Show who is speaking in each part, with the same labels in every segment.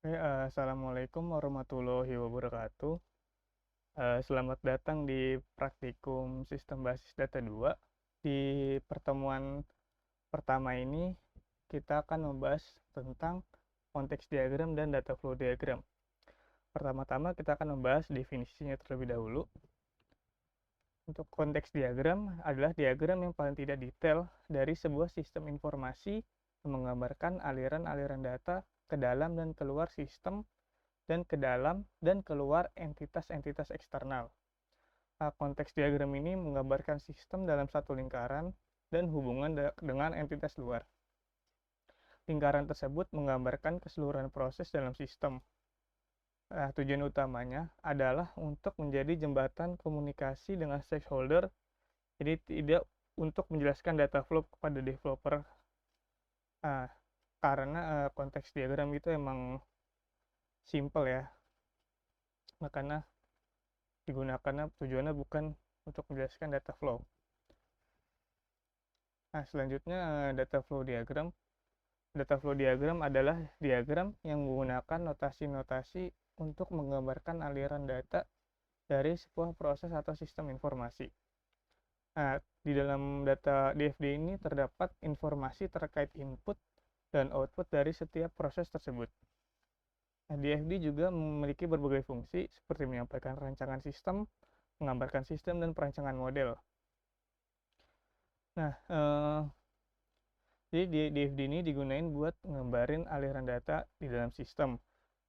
Speaker 1: Assalamualaikum warahmatullahi wabarakatuh. Selamat datang di praktikum Sistem Basis Data 2. Di pertemuan pertama ini, kita akan membahas tentang konteks diagram dan data flow diagram. Pertama-tama kita akan membahas definisinya terlebih dahulu. Untuk konteks diagram adalah diagram yang paling tidak detail dari sebuah sistem informasi yang menggambarkan aliran-aliran data ke dalam dan keluar sistem dan ke dalam dan keluar entitas-entitas eksternal. Konteks diagram ini menggambarkan sistem dalam satu lingkaran dan hubungan dengan entitas luar. Lingkaran tersebut menggambarkan keseluruhan proses dalam sistem. Tujuan utamanya adalah untuk menjadi jembatan komunikasi dengan stakeholder, jadi tidak untuk menjelaskan data flow kepada developer, karena konteks diagram itu emang simple ya, makanya digunakannya tujuannya bukan untuk menjelaskan data flow. Selanjutnya data flow diagram. Data flow diagram adalah diagram yang menggunakan notasi-notasi untuk menggambarkan aliran data dari sebuah proses atau sistem informasi. Di dalam data DFD ini terdapat informasi terkait input dan output dari setiap proses tersebut. DFD juga memiliki berbagai fungsi seperti menyampaikan rancangan sistem, menggambarkan sistem, dan perancangan model. Jadi DFD ini digunain buat ngebarin aliran data di dalam sistem.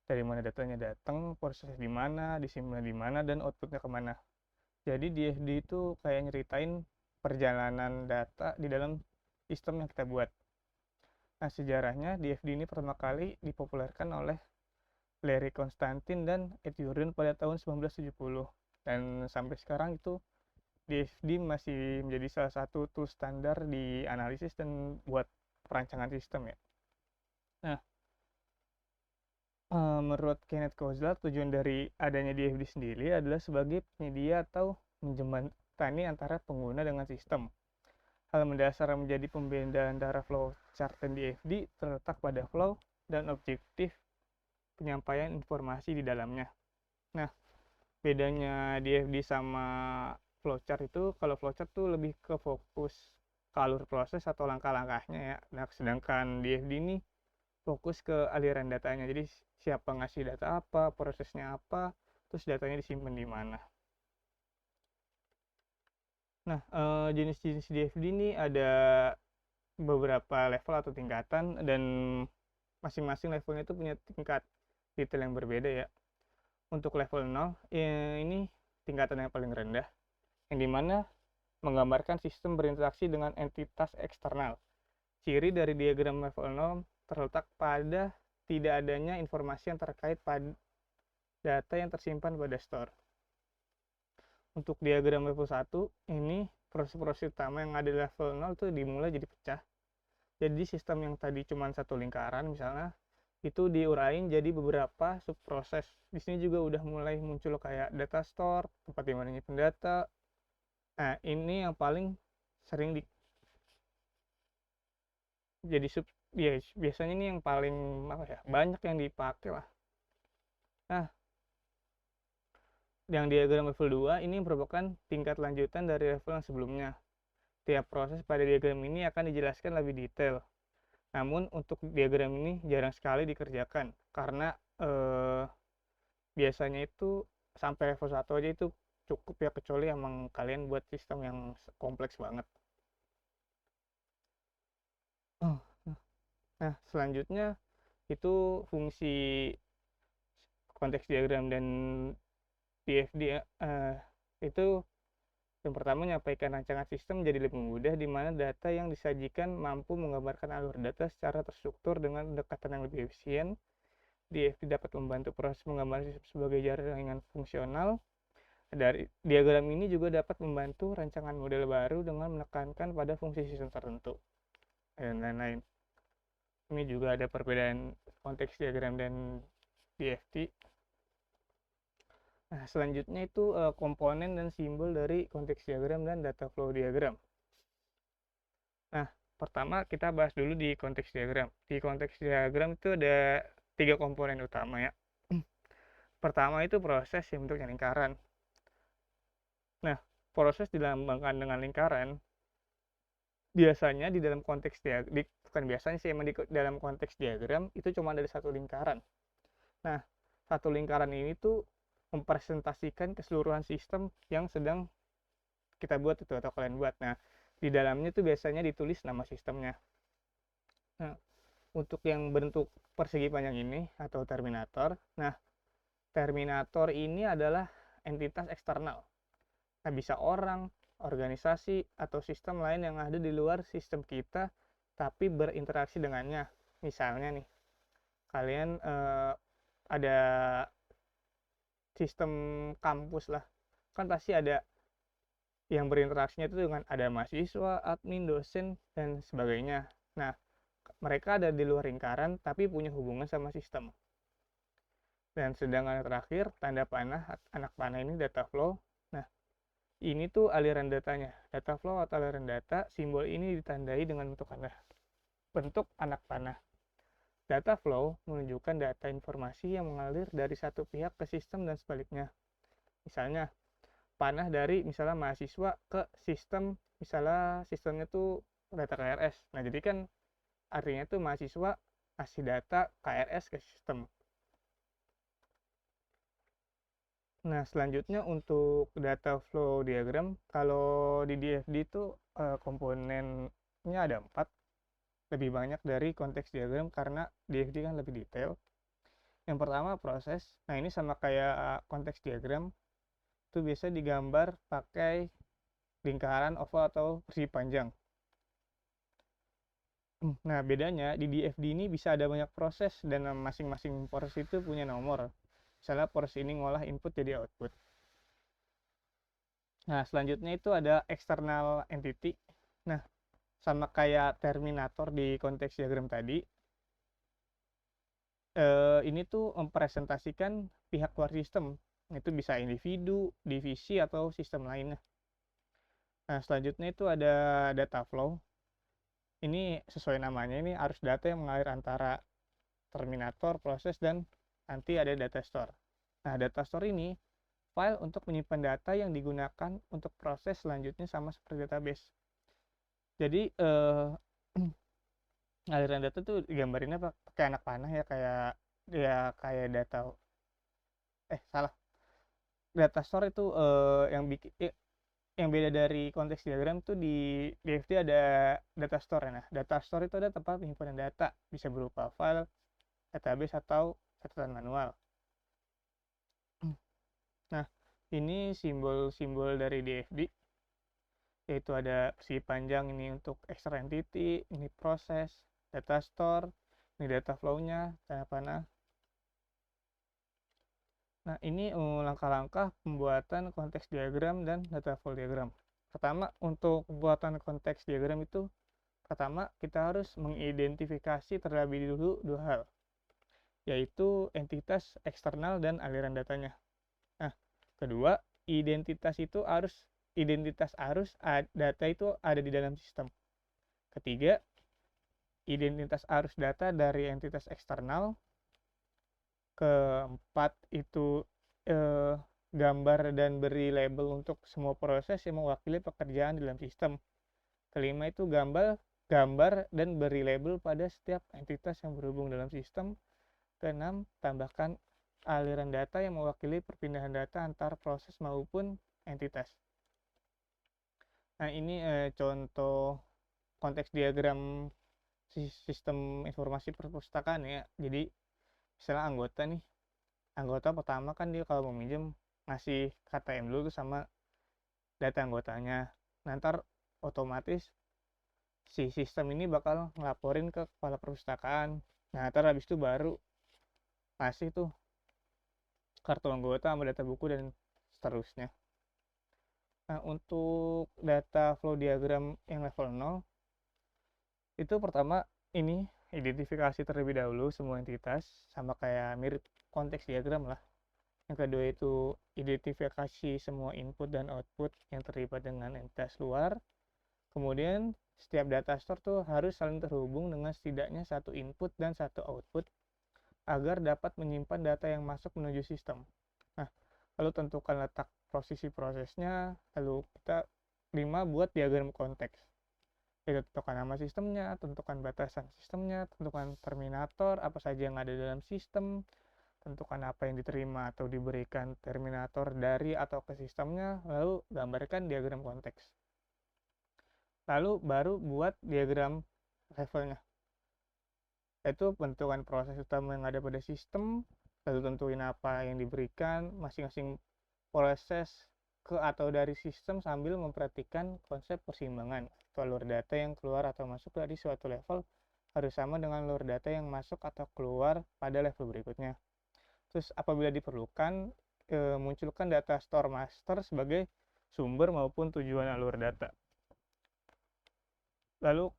Speaker 1: Dari mana datanya datang, prosesnya di mana, disimpan di mana, dan outputnya kemana. Jadi DFD itu kayak nyeritain perjalanan data di dalam sistem yang kita buat. Sejarahnya DFD ini pertama kali dipopulerkan oleh Larry Constantine dan Ed Yurdon pada tahun 1970. Dan sampai sekarang itu DFD masih menjadi salah satu tool standar di analisis dan buat perancangan sistem ya. Menurut Kenneth Kozlak, tujuan dari adanya DFD sendiri adalah sebagai penyedia atau menjembatani antara pengguna dengan sistem. Hal mendasar menjadi pembeda antara flow chart dan DFD terletak pada flow dan objektif penyampaian informasi di dalamnya. Bedanya DFD sama flowchart itu, kalau flowchart tuh lebih ke fokus ke alur proses atau langkah-langkahnya ya. Sedangkan DFD ini fokus ke aliran datanya. Jadi siapa ngasih data apa, prosesnya apa, terus datanya disimpan di mana. Jenis-jenis DFD ini ada beberapa level atau tingkatan, dan masing-masing levelnya itu punya tingkat detail yang berbeda ya. Untuk level 0 ini tingkatan yang paling rendah, yang dimana menggambarkan sistem berinteraksi dengan entitas eksternal. Ciri dari diagram level 0 terletak pada tidak adanya informasi yang terkait pada data yang tersimpan pada store. Untuk diagram level 1 ini proses-proses utama yang ada di level 0 itu dimulai jadi pecah. Jadi sistem yang tadi cuma satu lingkaran misalnya, itu diurain jadi beberapa subproses. Di sini juga udah mulai muncul kayak data store, tempat dimana nyimpen data. Ini yang paling sering jadi biasanya ini yang paling banyak yang dipakai lah. Yang diagram level 2 ini merupakan tingkat lanjutan dari level yang sebelumnya. Tiap proses pada diagram ini akan dijelaskan lebih detail. Namun untuk diagram ini jarang sekali dikerjakan karena biasanya itu sampai level 1 aja itu cukup ya, kecuali emang kalian buat sistem yang kompleks banget. Selanjutnya itu fungsi konteks diagram dan DFD itu yang pertama, menyampaikan rancangan sistem menjadi lebih mudah, di mana data yang disajikan mampu menggambarkan alur data secara terstruktur dengan pendekatan yang lebih efisien. DFD dapat membantu proses menggambarkan sistem sebagai jaringan fungsional. Dari diagram ini juga dapat membantu rancangan model baru dengan menekankan pada fungsi sistem tertentu dan lain-lain. Ini juga ada perbedaan konteks diagram dan DFD. Selanjutnya itu komponen dan simbol dari konteks diagram dan data flow diagram. Pertama kita bahas dulu di konteks diagram. Di konteks diagram itu ada 3 komponen utama ya. Pertama itu proses yang bentuknya lingkaran. Nah, proses dilambangkan dengan lingkaran biasanya di dalam konteks bukan biasanya sih, emang di dalam konteks diagram itu cuma dari satu lingkaran. Nah, satu lingkaran ini tuh mempresentasikan keseluruhan sistem yang sedang kita buat itu atau kalian buat. Nah, di dalamnya tuh biasanya ditulis nama sistemnya. Nah, untuk yang bentuk persegi panjang ini atau terminator, nah terminator ini adalah entitas eksternal. Nah, bisa orang, organisasi, atau sistem lain yang ada di luar sistem kita tapi berinteraksi dengannya. Misalnya nih, kalian ada sistem kampus lah, kan pasti ada yang berinteraksinya itu dengan ada mahasiswa, admin, dosen, dan sebagainya. Nah, mereka ada di luar lingkaran tapi punya hubungan sama sistem. Dan sedangkan yang terakhir, tanda panah, anak panah ini data flow. Nah, ini tuh aliran datanya. Data flow atau aliran data, simbol ini ditandai dengan bentuk anak panah. Data flow menunjukkan data informasi yang mengalir dari satu pihak ke sistem dan sebaliknya. Misalnya, panah dari misalnya mahasiswa ke sistem, misalnya sistemnya tuh data KRS. Nah, jadi kan artinya tuh mahasiswa kasih data KRS ke sistem. Nah, selanjutnya untuk data flow diagram, kalau di DFD itu komponennya ada 4, lebih banyak dari konteks diagram karena DFD kan lebih detail. Yang pertama proses, nah ini sama kayak konteks diagram, itu biasa digambar pakai lingkaran, oval, atau persegi panjang. Nah, bedanya di DFD ini bisa ada banyak proses dan masing-masing proses itu punya nomor. Misalnya proses ini ngolah input jadi output. Nah, selanjutnya itu ada external entity. Nah, sama kayak terminator di konteks diagram tadi, ini tuh mempresentasikan pihak luar sistem. Itu bisa individu, divisi, atau sistem lainnya. Nah, selanjutnya itu ada data flow. Ini sesuai namanya, ini arus data yang mengalir antara terminator, proses, dan nanti ada data store. Nah, data store ini file untuk menyimpan data yang digunakan untuk proses selanjutnya, sama seperti database. Jadi aliran data tuh gambarinnya pakai anak panah ya, kayak data store itu yang beda dari konteks diagram tuh di DFT ada data store. Nah, data store itu ada tempat penyimpanan data, bisa berupa file, database, atau catatan manual. Nah, ini simbol-simbol dari DFD, yaitu ada persegi panjang ini untuk extra entity, ini proses, data store, ini data flow-nya, tanda panah. Nah, ini langkah-langkah pembuatan konteks diagram dan data flow diagram. Pertama, untuk pembuatan konteks diagram itu, pertama kita harus mengidentifikasi terlebih dulu dua hal, yaitu entitas eksternal dan aliran datanya. Nah, kedua, identitas arus data itu ada di dalam sistem. Ketiga, identitas arus data dari entitas eksternal. Keempat itu gambar dan beri label untuk semua proses yang mewakili pekerjaan dalam sistem. Kelima itu gambar dan beri label pada setiap entitas yang berhubung dalam sistem. Keenam, tambahkan aliran data yang mewakili perpindahan data antar proses maupun entitas. Nah, ini contoh konteks diagram sistem informasi perpustakaan ya. Jadi misalnya anggota pertama kan dia kalau mau minjem ngasih KTM dulu tuh sama data anggotanya. Nanti otomatis si sistem ini bakal ngelaporin ke kepala perpustakaan. Nah, ntar habis itu baru ngasih tuh kartu anggota sama data buku dan seterusnya. Nah, untuk data flow diagram yang level 0 itu pertama ini identifikasi terlebih dahulu semua entitas, sama kayak mirip konteks diagram lah. Yang kedua itu identifikasi semua input dan output yang terlibat dengan entitas luar. Kemudian setiap data store tuh harus saling terhubung dengan setidaknya satu input dan satu output. agar dapat menyimpan data yang masuk menuju sistem. Nah, lalu tentukan letak posisi prosesnya, lalu kita 5 buat diagram konteks. Kita tentukan nama sistemnya, tentukan batasan sistemnya, tentukan terminator, apa saja yang ada dalam sistem, tentukan apa yang diterima atau diberikan terminator dari atau ke sistemnya, lalu gambarkan diagram konteks. Lalu baru buat diagram levelnya, yaitu bentukan proses utama yang ada pada sistem, lalu tentuin apa yang diberikan masing-masing proses ke atau dari sistem sambil memperhatikan konsep persimbangan. Alur data yang keluar atau masuk dari suatu level harus sama dengan alur data yang masuk atau keluar pada level berikutnya. Terus apabila diperlukan, munculkan data store master sebagai sumber maupun tujuan alur data. Lalu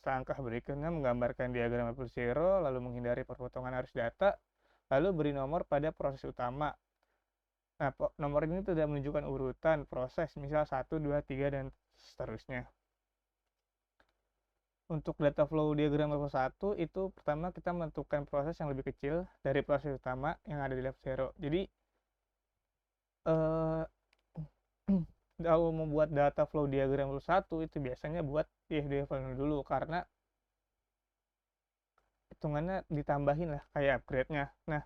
Speaker 1: langkah berikutnya menggambarkan diagram level zero, lalu menghindari perpotongan arus data, lalu beri nomor pada proses utama. Nah, nomor ini tidak menunjukkan urutan proses, misal 1, 2, 3, dan seterusnya. Untuk data flow diagram level 1, itu pertama kita menentukan proses yang lebih kecil dari proses utama yang ada di level 0. Jadi, kalau membuat data flow diagram level 1, itu biasanya buat di level 0 dulu, karena hitungannya ditambahin lah, kayak upgrade-nya. Nah,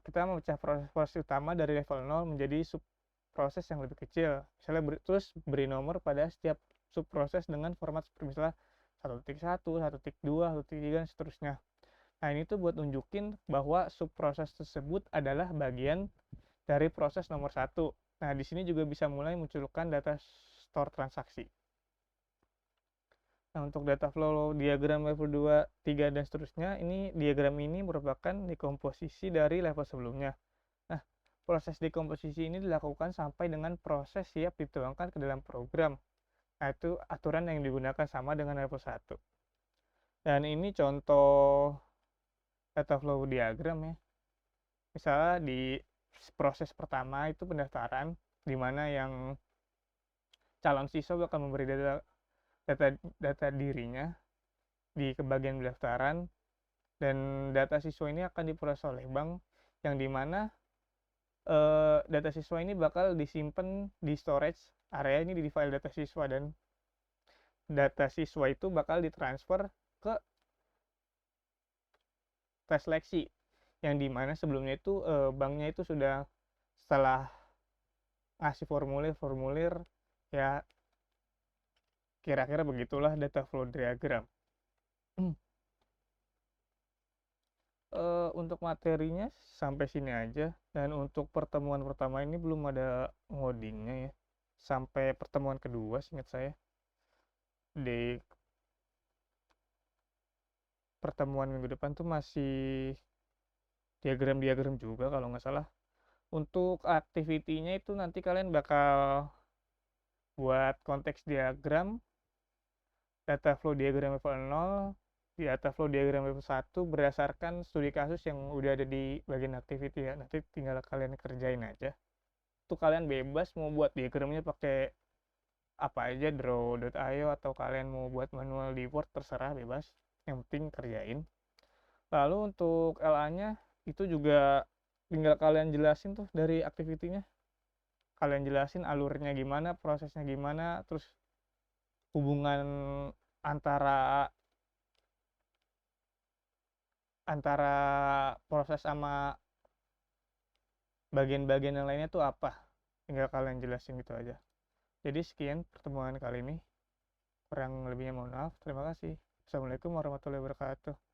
Speaker 1: kita memecah proses utama dari level 0 menjadi subproses yang lebih kecil. Misalnya terus beri nomor pada setiap subproses dengan format seperti misalnya 1.1, 1.2, 1.3, dan seterusnya. Nah, ini tuh buat nunjukin bahwa subproses tersebut adalah bagian dari proses nomor 1. Nah, di sini juga bisa mulai munculkan data store transaksi. Nah, untuk data flow diagram level 2, 3, dan seterusnya, diagram ini merupakan dekomposisi dari level sebelumnya. Nah, proses dekomposisi ini dilakukan sampai dengan proses siap dituangkan ke dalam program. Nah, itu aturan yang digunakan sama dengan level 1. Dan ini contoh data flow diagram ya. Misalnya di proses pertama itu pendaftaran, di mana yang calon siswa bakal memberi data dirinya di bagian pendaftaran, dan data siswa ini akan diproses oleh bank, yang dimana data siswa ini bakal disimpan di storage area ini di file data siswa, dan data siswa itu bakal ditransfer ke tes seleksi, yang dimana sebelumnya itu banknya itu sudah, setelah ngasih formulir ya, kira-kira begitulah data flow diagram. Untuk materinya sampai sini aja, dan untuk pertemuan pertama ini belum ada ngodingnya ya, sampai pertemuan kedua seingat saya. Di pertemuan minggu depan tuh masih diagram juga kalau nggak salah. Untuk activity-nya itu nanti kalian bakal buat konteks diagram, data flow diagram level 0, data flow diagram level 1 berdasarkan studi kasus yang udah ada di bagian activity ya. Nanti tinggal kalian kerjain aja. Itu kalian bebas mau buat diagramnya pakai apa aja, draw.io, atau kalian mau buat manual di Word, terserah, bebas. Yang penting kerjain. Lalu untuk LA-nya itu juga tinggal kalian jelasin tuh dari activity-nya. Kalian jelasin alurnya gimana, prosesnya gimana, terus hubungan antara proses sama bagian-bagian yang lainnya tuh apa. Tinggal kalian jelasin gitu aja. Jadi sekian pertemuan kali ini. Kurang lebihnya mohon maaf. Terima kasih. Assalamualaikum warahmatullahi wabarakatuh.